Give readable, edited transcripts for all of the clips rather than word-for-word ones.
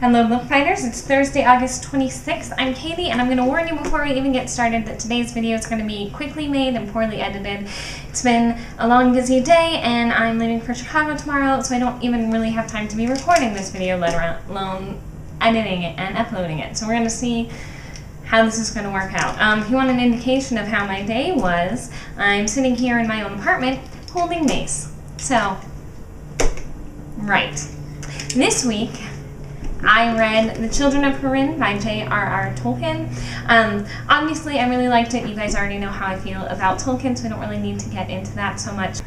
Hello Book Fighters, it's Thursday, August 26th. I'm Katie, and I'm going to warn you before we even get started that today's video is going to be quickly made and poorly edited. It's been a long, busy day, and I'm leaving for Chicago tomorrow, so I don't even really have time to be recording this video, let alone editing it and uploading it. So we're going to see how this is going to work out. If you want an indication of how my day was, I'm sitting here in my own apartment holding Mace. So, right. This week, I read The Children of Hurin by J.R.R. Tolkien. Obviously, I really liked it. You guys already know how I feel about Tolkien, so I don't really need to get into that so much.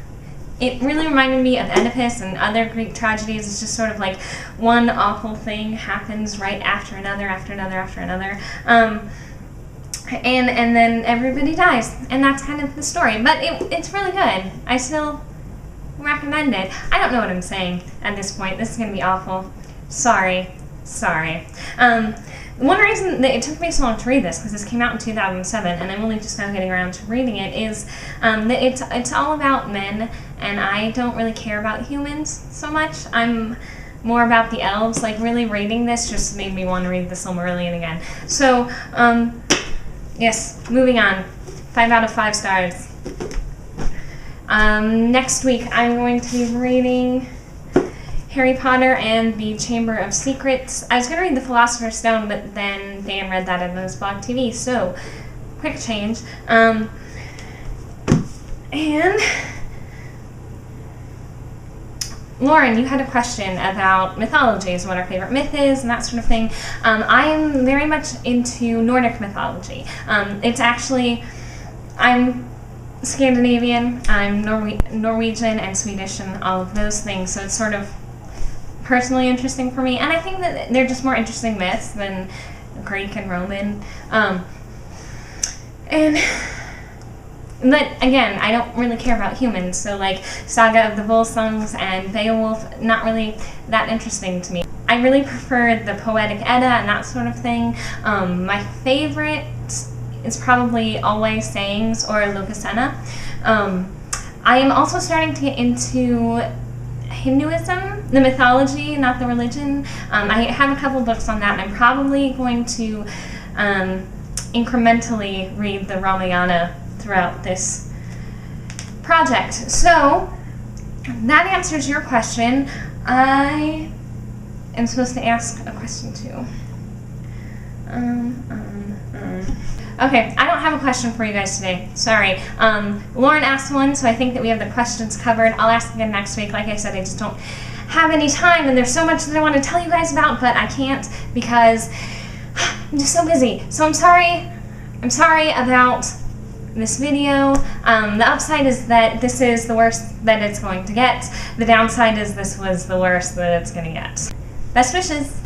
It really reminded me of Oedipus and other Greek tragedies. It's just sort of like one awful thing happens right after another, after another, after another. And then everybody dies, and that's kind of the story. But it's really good. I still recommend it. I don't know what I'm saying at this point. This is going to be awful. Sorry. One reason that it took me so long to read this, because this came out in 2007, and I'm only just now getting around to reading it, is that it's all about men, and I don't really care about humans so much. I'm more about the elves. Like, really reading this just made me want to read the Silmarillion again. So, yes, moving on. 5 out of 5 stars. Next week, I'm going to be reading Harry Potter and the Chamber of Secrets. I was going to read The Philosopher's Stone, but then Dan read that on his blog TV, so quick change. And Lauren, you had a question about mythologies, what our favorite myth is, and that sort of thing. I'm very much into Nordic mythology. It's actually, I'm Scandinavian, I'm Norwegian and Swedish and all of those things, so it's sort of personally interesting for me, and I think that they're just more interesting myths than Greek and Roman. But again, I don't really care about humans, so like Saga of the Volsungs and Beowulf, not really that interesting to me. I really prefer the Poetic Edda and that sort of thing. My favorite is probably Always Sayings or Lokasenna. I am also starting to get into Hinduism, the mythology, not the religion. I have a couple books on that, and I'm probably going to incrementally read the Ramayana throughout this project. So, that answers your question. I am supposed to ask a question too. Okay, I don't have a question for you guys today. Sorry. Lauren asked one, so I think that we have the questions covered. I'll ask again next week. Like I said, I just don't have any time, and there's so much that I want to tell you guys about, but I can't because I'm just so busy. So I'm sorry. I'm sorry about this video. The upside is that this is the worst that it's going to get. The downside is this was the worst that it's going to get. Best wishes.